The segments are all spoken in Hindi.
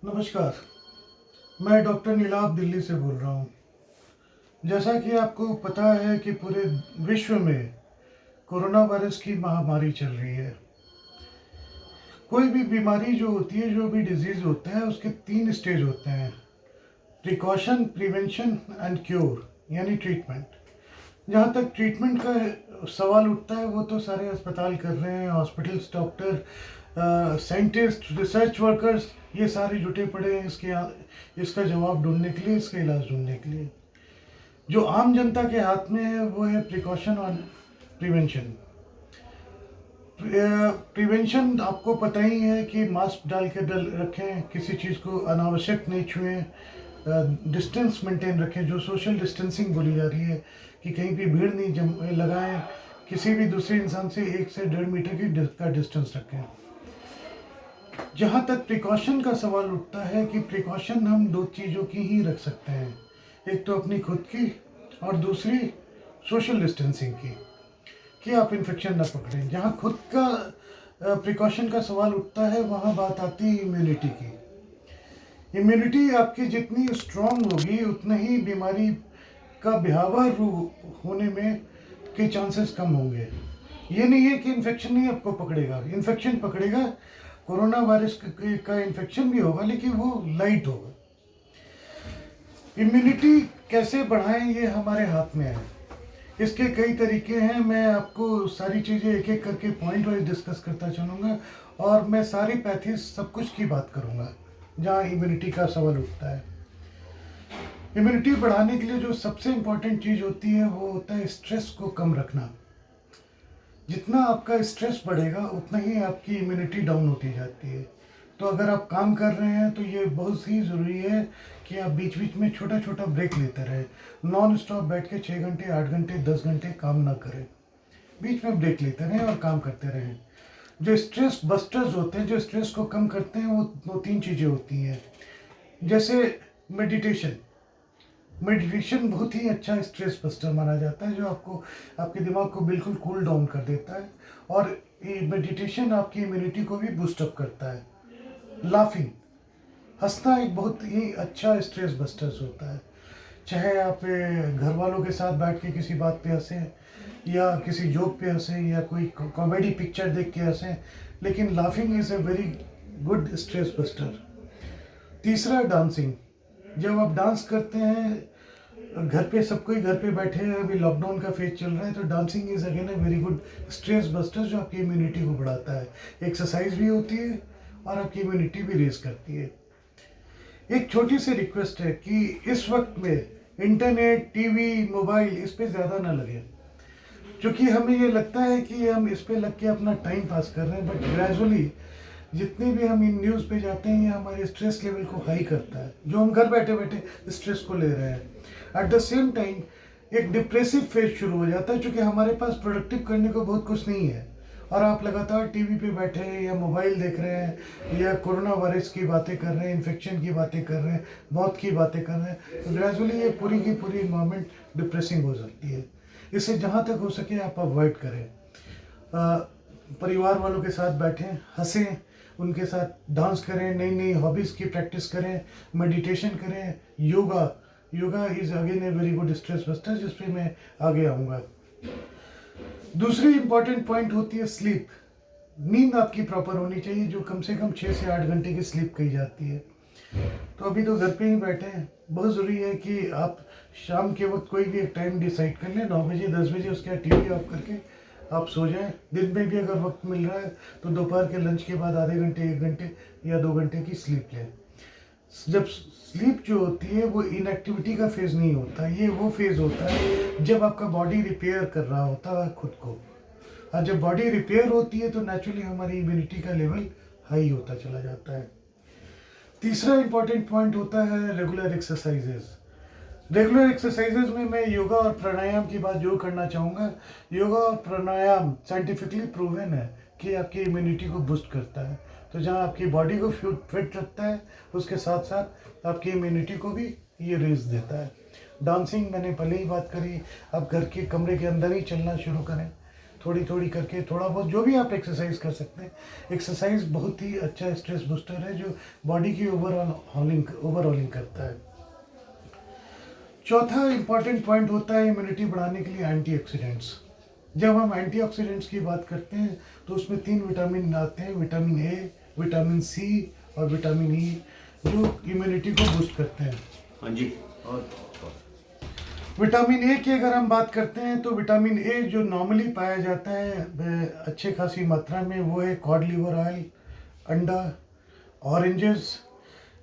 नमस्कार। मैं डॉक्टर नीलाभ दिल्ली से बोल रहा हूँ। जैसा कि आपको पता है कि पूरे विश्व में कोरोना वायरस की महामारी चल रही है। कोई भी बीमारी जो होती है, जो भी डिजीज़ होता है, उसके 3 स्टेज होते हैं: प्रिकॉशन, प्रिवेंशन एंड क्योर, यानी ट्रीटमेंट। जहाँ तक ट्रीटमेंट का सवाल उठता है, वो तो सारे अस्पताल कर रहे हैं। Hospitals, doctor, scientist, research workers, ये सारे जुटे पड़े हैं इसका जवाब ढूंढने के लिए, इसका इलाज ढूंढने के लिए। जो आम जनता के हाथ में है वो है प्रिकॉशन और प्रिवेंशन। प्रिवेंशन आपको पता ही है कि मास्क डाल के रखें, किसी चीज़ को अनावश्यक नहीं छुएं, डिस्टेंस मेंटेन रखें, जो सोशल डिस्टेंसिंग बोली जा रही है, कि कहीं भी भीड़ नहीं लगाएं, किसी भी दूसरे इंसान से 1 से 1.5 मीटर का डिस्टेंस रखें। जहाँ तक प्रिकॉशन का सवाल उठता है कि प्रिकॉशन हम 2 चीज़ों की ही रख सकते हैं, एक तो अपनी खुद की और दूसरी सोशल डिस्टेंसिंग की, कि आप इन्फेक्शन ना पकड़ें। जहाँ खुद का प्रिकॉशन का सवाल उठता है, वहाँ बात आती है इम्यूनिटी की। इम्यूनिटी आपकी जितनी स्ट्रॉन्ग होगी, उतना ही बीमारी का भयावह रूप होने में के चांसेस कम होंगे। ये नहीं है कि इन्फेक्शन नहीं आपको पकड़ेगा, इन्फेक्शन पकड़ेगा। कोरोना वायरस का इन्फेक्शन भी होगा, लेकिन वो लाइट होगा। इम्यूनिटी कैसे बढ़ाएं, ये हमारे हाथ में है। इसके कई तरीके हैं। मैं आपको सारी चीज़ें एक एक करके पॉइंट वाइज डिस्कस करता चलूँगा, और मैं सारी पैथीज सब कुछ की बात करूँगा जहाँ इम्यूनिटी का सवाल उठता है। इम्यूनिटी बढ़ाने के लिए जो सबसे इम्पोर्टेंट चीज़ होती है, वो होता है स्ट्रेस को कम रखना। जितना आपका स्ट्रेस बढ़ेगा, उतना ही आपकी इम्यूनिटी डाउन होती जाती है। तो अगर आप काम कर रहे हैं, तो ये बहुत ही ज़रूरी है कि आप बीच बीच में छोटा छोटा ब्रेक लेते रहें। नॉन स्टॉप बैठ के 6 घंटे, 8 घंटे, 10 घंटे काम ना करें। बीच में ब्रेक लेते रहें और काम करते रहें। जो स्ट्रेस बस्टर्स होते हैं, जो स्ट्रेस को कम करते हैं, वो 3 चीज़ें होती हैं। जैसे मेडिटेशन। मेडिटेशन बहुत ही अच्छा स्ट्रेस बस्टर माना जाता है, जो आपको, आपके दिमाग को बिल्कुल कूल डाउन कर देता है, और ये मेडिटेशन आपकी इम्यूनिटी को भी बूस्टअप करता है। लाफिंग, हंसना एक बहुत ही अच्छा स्ट्रेस बस्टर्स होता है। चाहे आप घर वालों के साथ बैठ के किसी बात पे हंसें, या किसी जोक पे हंसें, या कोई कॉमेडी पिक्चर देख के हंसें, लेकिन laughing is a very good stress buster. तीसरा, डांसिंग। जब आप डांस करते हैं, घर पे सब कोई घर पे बैठे हैं, अभी लॉकडाउन का फेज चल रहा है, तो dancing is again a very good stress buster, जो आपकी इम्यूनिटी को बढ़ाता है। एक्सरसाइज भी होती है और आपकी इम्यूनिटी भी रेज करती है। एक छोटी सी रिक्वेस्ट है कि इस वक्त में इंटरनेट, टीवी, मोबाइल, इस पे ज़्यादा ना लगे, क्योंकि हमें ये लगता है कि हम इस पे लग के अपना टाइम पास कर रहे हैं, बट ग्रेजुअली जितने भी हम इन न्यूज़ पे जाते हैं, ये हमारे स्ट्रेस लेवल को हाई करता है, जो हम घर बैठे बैठे स्ट्रेस को ले रहे हैं। एट द सेम टाइम एक डिप्रेसिव फेज शुरू हो जाता है, क्योंकि हमारे पास प्रोडक्टिव करने को बहुत कुछ नहीं है, और आप लगातार टीवी पे बैठे हैं, या मोबाइल देख रहे हैं, या कोरोना वायरस की बातें कर रहे हैं, इन्फेक्शन की बातें कर रहे हैं, मौत की बातें कर रहे हैं, तो ग्रेजुअली ये पूरी की पूरी इन्वायरमेंट डिप्रेसिंग हो सकती है। इसे जहाँ तक हो सके आप अवॉइड करें। परिवार वालों के साथ बैठें, हंसें, उनके साथ डांस करें, नई नई हॉबीज़ की प्रैक्टिस करें, मेडिटेशन करें, yoga is again a very good stress buster, जिस पे मैं आगे आऊँगा। दूसरी इंपॉर्टेंट पॉइंट होती है स्लीप। नींद आपकी प्रॉपर होनी चाहिए, जो कम से कम 6 से 8 घंटे की स्लीप कही जाती है। तो अभी तो घर पे ही बैठे हैं, बहुत ज़रूरी है कि आप शाम के वक्त कोई भी एक टाइम डिसाइड कर लें, 9 बजे, 10 बजे, उसके बाद टीवी ऑफ करके आप सो जाएं। दिन में भी अगर वक्त मिल रहा है, तो दोपहर के लंच के बाद आधे घंटे, 1 घंटे या 2 घंटे की स्लीप लें। जब स्लीप जो होती है, वो इनएक्टिविटी का फेज़ नहीं होता, ये वो फेज़ होता है जब आपका बॉडी रिपेयर कर रहा होता है खुद को। और जब बॉडी रिपेयर होती है, तो नेचुरली हमारी इम्यूनिटी का लेवल हाई होता चला जाता है। तीसरा इंपॉर्टेंट पॉइंट होता है रेगुलर एक्सरसाइजेज। रेगुलर एक्सरसाइजेज में मैं योगा और प्राणायाम की बात जरूर करना चाहूँगा। योगा और प्राणायाम साइंटिफिकली प्रूवन है कि आपकी इम्यूनिटी को बूस्ट करता है। तो जहाँ आपकी बॉडी को फिट रखता है, उसके साथ साथ आपकी इम्यूनिटी को भी ये रेज देता है। डांसिंग मैंने पहले ही बात करी, आप घर के कमरे के अंदर ही चलना शुरू करें, थोड़ी थोड़ी करके थोड़ा बहुत जो भी आप एक्सरसाइज कर सकते हैं। एक्सरसाइज बहुत ही अच्छा स्ट्रेस बूस्टर है जो बॉडी की ओवरऑलिंग करता है। चौथा इंपॉर्टेंट पॉइंट होता है इम्यूनिटी बढ़ाने के लिए एंटीऑक्सीडेंट्स। जब हम एंटीऑक्सीडेंट्स की बात करते हैं तो उसमें 3 विटामिन आते हैं, विटामिन ए, विटामिन सी और विटामिन ई, जो इम्यूनिटी को बूस्ट करते हैं। हाँ जी। और विटामिन ए की अगर हम बात करते हैं तो विटामिन ए जो नॉर्मली पाया जाता है अच्छे खासी मात्रा में, वो है कॉड लिवर ऑयल, अंडा, ऑरेंजेस,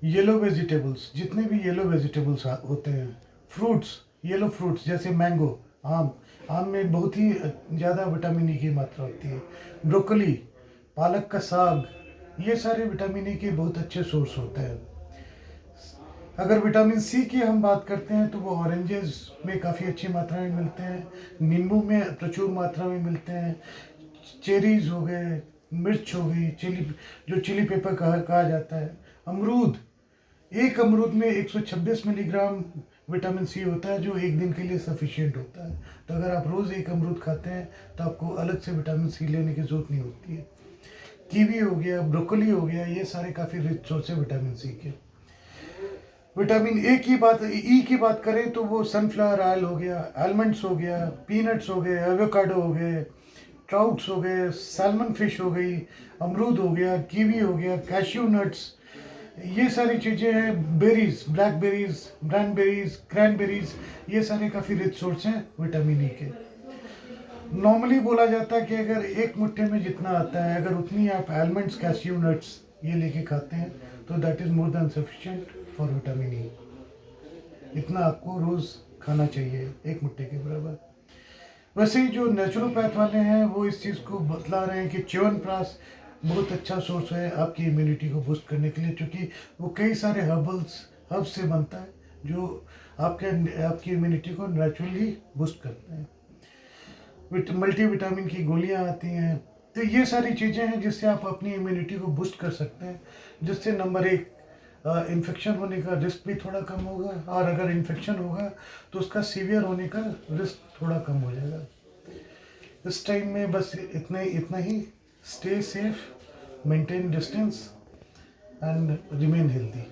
येलो वेजिटेबल्स, जितने भी येलो वेजिटेबल्स होते हैं, फ्रूट्स, येलो फ्रूट्स जैसे मैंगो, आम, आम में बहुत ही ज़्यादा विटामिन ई की मात्रा होती है, ब्रोकली, पालक का साग, ये सारे विटामिन ई के बहुत अच्छे सोर्स होते हैं। अगर विटामिन सी की हम बात करते हैं तो वो ऑरेंजेस में काफ़ी अच्छी मात्रा में मिलते हैं, नींबू में प्रचुर मात्रा में मिलते हैं, चेरीज हो गए, मिर्च हो गई, चिली पेपर कहा जाता है, अमरूद, एक अमरूद में 126 मिलीग्राम विटामिन सी होता है जो एक दिन के लिए सफिशिएंट होता है। तो अगर आप रोज़ एक अमरूद खाते हैं तो आपको अलग से विटामिन सी लेने की ज़रूरत नहीं होती है। कीवी हो गया, ब्रोकली हो गया, ये सारे काफ़ी रिच सोर्स है विटामिन सी के। विटामिन ई की बात करें तो वो सनफ्लावर ऑयल हो गया, आलमंड्स हो गया, पीनट्स हो गए, एवोकाडो हो गए, ट्राउट्स हो गए, सैल्मन फिश हो गई, अमरूद हो गया, कीवी हो गया, कैश्यू नट्स, ये सारी चीज़ें हैं, बेरीज, ब्लैकबेरीज, ब्रैनबेरीज, क्रैनबेरीज, ये सारे काफ़ी रिच सोर्स हैं विटामिन ई के। नॉर्मली बोला जाता है कि अगर एक मुट्ठे में जितना आता है, अगर उतनी आप आलमंड्स, कैश्यू नट्स ये लेके खाते हैं तो that is more than sufficient for vitamin E. इतना आपको रोज़ खाना चाहिए, एक मुट्ठे के बराबर। वैसे ही जो नेचुरोपैथ वाले हैं वो इस चीज़ को बतला रहे हैं कि च्यवनप्राश बहुत अच्छा सोर्स है आपकी इम्यूनिटी को बूस्ट करने के लिए, क्योंकि वो कई सारे हर्ब्स से बनता है जो आपकी इम्यूनिटी को नेचुरली बूस्ट करते हैं। मल्टीविटामिन की गोलियां आती हैं, तो ये सारी चीज़ें हैं जिससे आप अपनी इम्यूनिटी को बूस्ट कर सकते हैं, जिससे नंबर एक इन्फेक्शन होने का रिस्क भी थोड़ा कम होगा, और अगर इन्फेक्शन होगा तो उसका सीवियर होने का रिस्क थोड़ा कम हो जाएगा। इस टाइम में बस इतना ही। Stay safe, maintain distance and remain healthy.